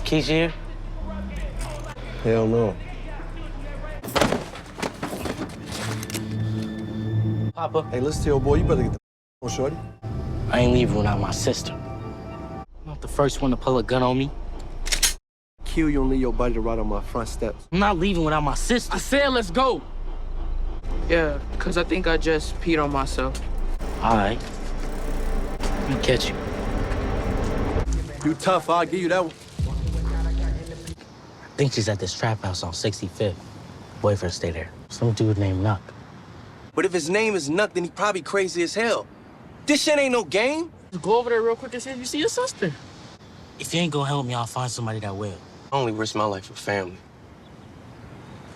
Kiesha here? Hell no. Papa? Hey, listen to your boy. You better get the on, shorty. I ain't leaving without my sister. I'm not the first one to pull a gun on me. Kill you and leave your buddy to ride on my front steps. I'm not leaving without my sister. I said let's go. Yeah, because I think I just peed on myself. All right. Let me catch you. You tough, I'll give you that one. I think she's at this trap house on 65th. Boyfriend stay there. Some dude named Nuck. But if his name is Nuck, then he probably crazy as hell. This shit ain't no game. Just go over there real quick and see if you see your sister. If you ain't gonna help me, I'll find somebody that will. I only risk my life for family.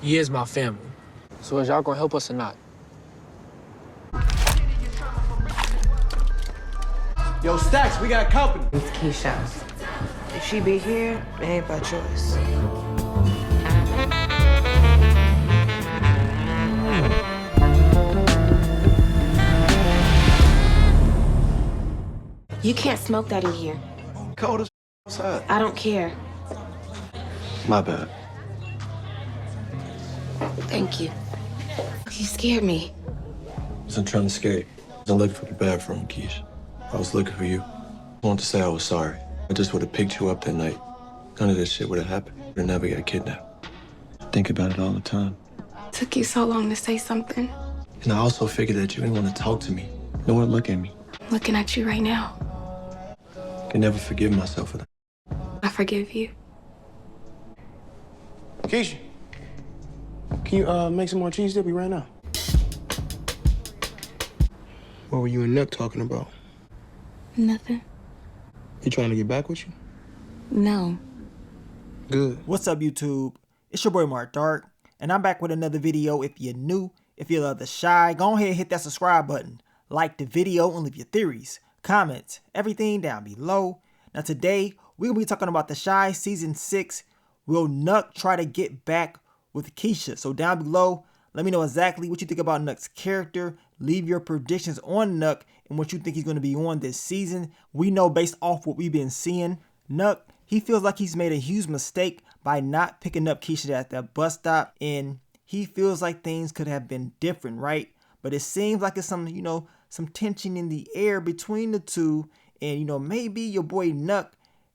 He is my family. So is y'all gonna help us or not? Yo, Stacks, we got company. It's Kiesha. If she be here, it ain't by choice. You can't smoke that in here. Cold as outside. I don't care. My bad. Thank you. You scared me. I wasn't trying to scare you. I wasn't looking for the bathroom, Kiesha. I was looking for you. I wanted to say I was sorry. I just would have picked you up that night. None of this shit would have happened. Would have never got kidnapped. I think about it all the time. Took you so long to say something. And I also figured that you didn't want to talk to me. No one look at me. Looking at you right now. I can never forgive myself for that. I forgive you. Kiesha, can you make some more cheese dippy right now? What were you and Nuck talking about? Nothing. He trying to get back with you? No. Good. What's up, YouTube? It's your boy Mark Dark, and I'm back with another video. If you're new, if you love the Shy, go ahead and hit that subscribe button. Like the video and leave your theories, comments, everything down below. Now today, we're going to be talking about the Shy Season 6. Will Nuck try to get back with Kiesha? So down below, let me know exactly what you think about Nuck's character. Leave your predictions on Nuck and what you think he's going to be on this season. We know based off what we've been seeing, Nuck, he feels like he's made a huge mistake by not picking up Kiesha at that bus stop. And he feels like things could have been different, right? But it seems like it's some, some tension in the air between the two. And, maybe your boy Nuck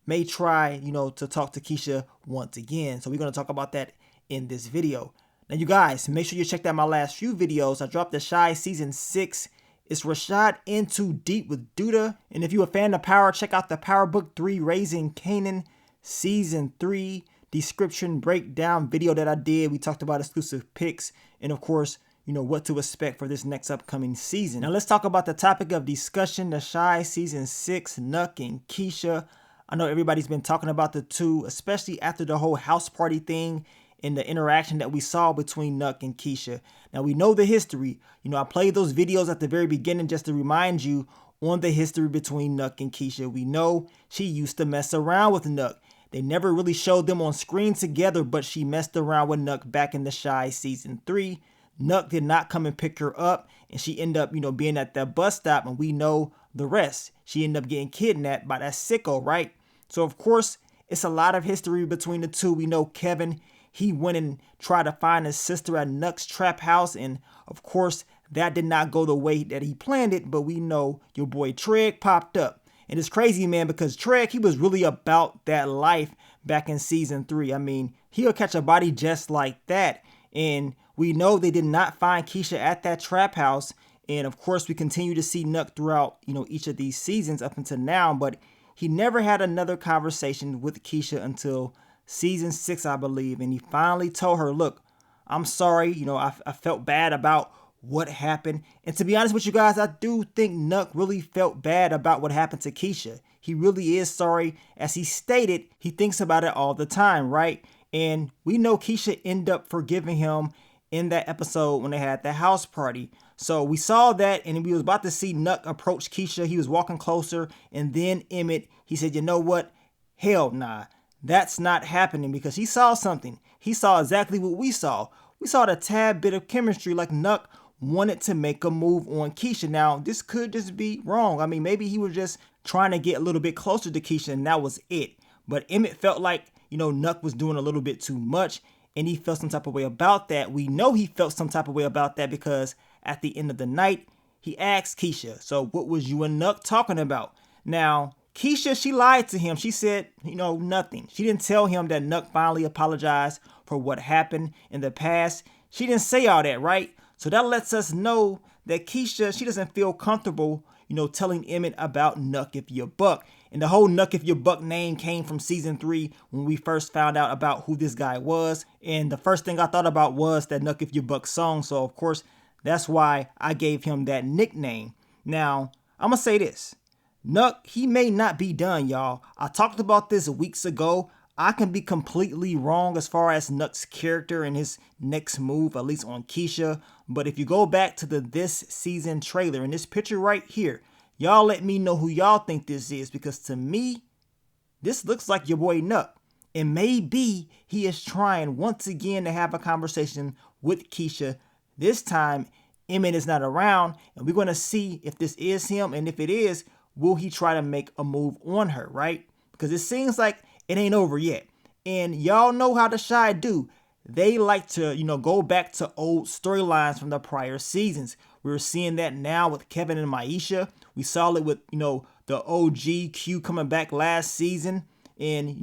may try, to talk to Kiesha once again. So we're going to talk about that in this video. Now, you guys, make sure you check out my last few videos. I dropped the Shy Season 6. It's Rashad in Too Deep with Duda. And if you're a fan of Power, check out the Power Book 3 Raising Canaan Season 3 description breakdown video that I did. We talked about exclusive picks and, of course, what to expect for this next upcoming season. Now, let's talk about the topic of discussion, the Shy Season 6, Nuck and Kiesha. I know everybody's been talking about the two, especially after the whole house party thing and the interaction that we saw between Nuck and Kiesha. Now, we know the history. I played those videos at the very beginning just to remind you on the history between Nuck and Kiesha. We know she used to mess around with Nuck. They never really showed them on screen together, but she messed around with Nuck back in the Shy Season 3. Nuck did not come and pick her up, and she ended up, being at that bus stop, and we know the rest. She ended up getting kidnapped by that sicko, right? So, of course, it's a lot of history between the two. We know Kevin, he went and tried to find his sister at Nuck's trap house, and, of course, that did not go the way that he planned it, but we know your boy Treg popped up. And it's crazy, man, because Treg, he was really about that life back in Season 3. I mean, he'll catch a body just like that, and we know they did not find Kiesha at that trap house. And of course, we continue to see Nuck throughout, each of these seasons up until now. But he never had another conversation with Kiesha until Season 6, I believe. And he finally told her, look, I'm sorry. I felt bad about what happened. And to be honest with you guys, I do think Nuck really felt bad about what happened to Kiesha. He really is sorry. As he stated, he thinks about it all the time, right? And we know Kiesha ended up forgiving him in that episode when they had the house party. So we saw that, and we was about to see Nuck approach Kiesha. He was walking closer, and then Emmett, he said, you know what? Hell nah, that's not happening, because he saw something. He saw exactly what we saw. We saw the tad bit of chemistry, like Nuck wanted to make a move on Kiesha. Now, this could just be wrong. I mean, maybe he was just trying to get a little bit closer to Kiesha, and that was it. But Emmett felt like, Nuck was doing a little bit too much, and he felt some type of way about that. We know he felt some type of way about that because at the end of the night, he asked Kiesha, so what was you and Nuck talking about? Now, Kiesha, she lied to him. She said, nothing. She didn't tell him that Nuck finally apologized for what happened in the past. She didn't say all that, right? So that lets us know that Kiesha, she doesn't feel comfortable, telling Emmett about Nuck If You Buck. And the whole Nuck If You Buck name came from season 3 when we first found out about who this guy was. And the first thing I thought about was that Nuck If You Buck song. So of course, that's why I gave him that nickname. Now, I'm going to say this. Nuck, he may not be done, y'all. I talked about this weeks ago. I can be completely wrong as far as Nuck's character and his next move, at least on Kiesha. But if you go back to the this season trailer and this picture right here, y'all let me know who y'all think this is, because to me, this looks like your boy Nuck. And maybe he is trying once again to have a conversation with Kiesha. This time, Emmett is not around, and we're going to see if this is him. And if it is, will he try to make a move on her, right? Because it seems like it ain't over yet. And y'all know how the Shy do. They like to, go back to old storylines from the prior seasons. We're seeing that now with Kevin and Maisha. We saw it with, the OG Q coming back last season. And,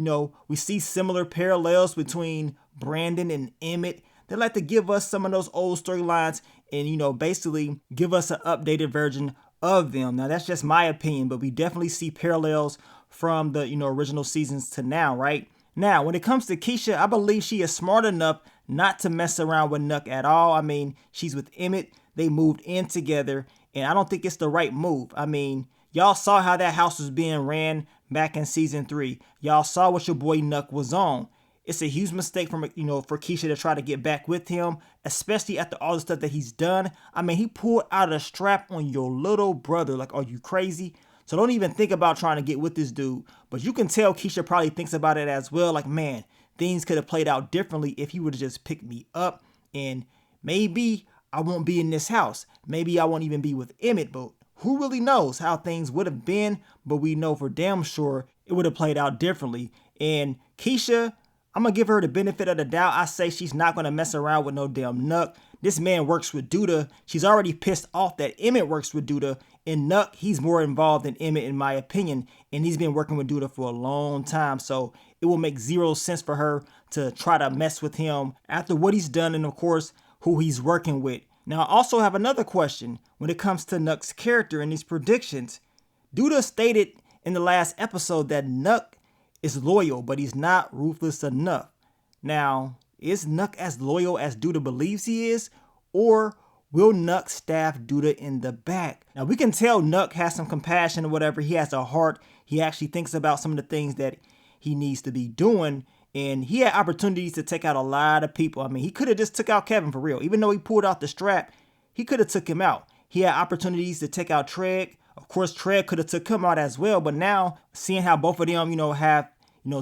we see similar parallels between Brandon and Emmett. They like to give us some of those old storylines and, basically give us an updated version of them. Now, that's just my opinion, but we definitely see parallels from the, original seasons to now, right? Now, when it comes to Kiesha, I believe she is smart enough not to mess around with Nuck at all. I mean, she's with Emmett. They moved in together, and I don't think it's the right move. I mean, y'all saw how that house was being ran back in season 3. Y'all saw what your boy Nuck was on. It's a huge mistake for Kiesha to try to get back with him, especially after all the stuff that he's done. I mean, he pulled out a strap on your little brother. Like, are you crazy? So don't even think about trying to get with this dude. But you can tell Kiesha probably thinks about it as well. Like, man, things could have played out differently if he would have just picked me up. And maybe I won't be in this house. Maybe I won't even be with Emmett. But who really knows how things would have been? But we know for damn sure it would have played out differently. And Kiesha, I'm going to give her the benefit of the doubt. I say she's not going to mess around with no damn Nuck. This man works with Duda. She's already pissed off that Emmett works with Duda. And Nuck, he's more involved than Emmett in my opinion. And he's been working with Duda for a long time. So it will make zero sense for her to try to mess with him after what he's done and of course who he's working with. Now I also have another question when it comes to Nuck's character and these predictions. Duda stated in the last episode that Nuck is loyal, but he's not ruthless enough. Now, is Nuck as loyal as Duda believes he is? Or will Nuck stab Duda in the back? Now, we can tell Nuck has some compassion or whatever. He has a heart. He actually thinks about some of the things that he needs to be doing. And he had opportunities to take out a lot of people. I mean, he could have just took out Kevin for real. Even though he pulled out the strap, he could have took him out. He had opportunities to take out Treg. Of course, Treg could have took him out as well. But now, seeing how both of them, have,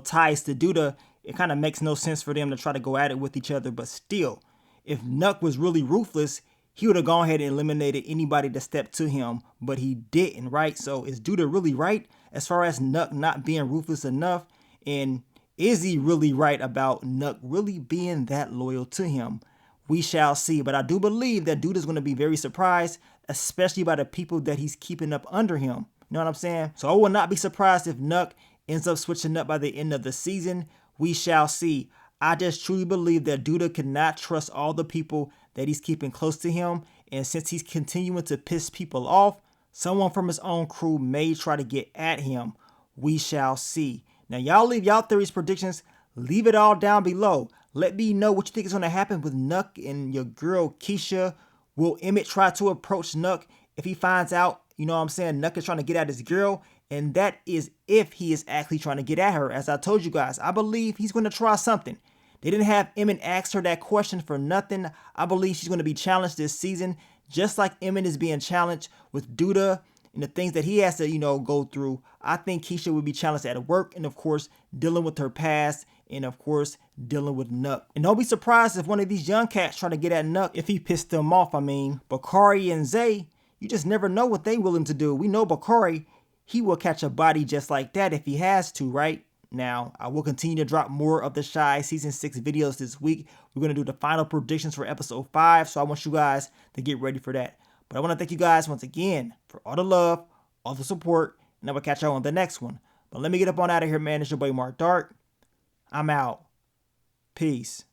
ties to Duda, it kind of makes no sense for them to try to go at it with each other. But still, if Nuck was really ruthless, he would have gone ahead and eliminated anybody that stepped to him, but he didn't, right? So is Duda really right as far as Nuck not being ruthless enough? And is he really right about Nuck really being that loyal to him? We shall see. But I do believe that Duda's going to be very surprised, especially by the people that he's keeping up under him. You know what I'm saying? So I will not be surprised if Nuck ends up switching up by the end of the season. We shall see. I just truly believe that Duda cannot trust all the people that he's keeping close to him. And since he's continuing to piss people off, someone from his own crew may try to get at him. We shall see. Now, y'all leave y'all theories, predictions. Leave it all down below. Let me know what you think is going to happen with Nuck and your girl Kiesha. Will Emmett try to approach Nuck if he finds out, Nuck is trying to get at his girl? And that is if he is actually trying to get at her. As I told you guys, I believe he's going to try something. They didn't have Emmett ask her that question for nothing. I believe she's going to be challenged this season, just like Emmett is being challenged with Duda and the things that he has to, go through. I think Kiesha will be challenged at work and, of course, dealing with her past and, of course, dealing with Nuck. And don't be surprised if one of these young cats try to get at Nuck if he pissed them off. I mean, Bakari and Zay, you just never know what they willing to do. We know Bakari, he will catch a body just like that if he has to, right? Now, I will continue to drop more of the Shy Season 6 videos this week. We're going to do the final predictions for episode 5, so I want you guys to get ready for that. But I want to thank you guys once again for all the love, all the support, and I will catch y'all on the next one. But let me get up on out of here, man. It's your boy Mark Dark. I'm out. Peace.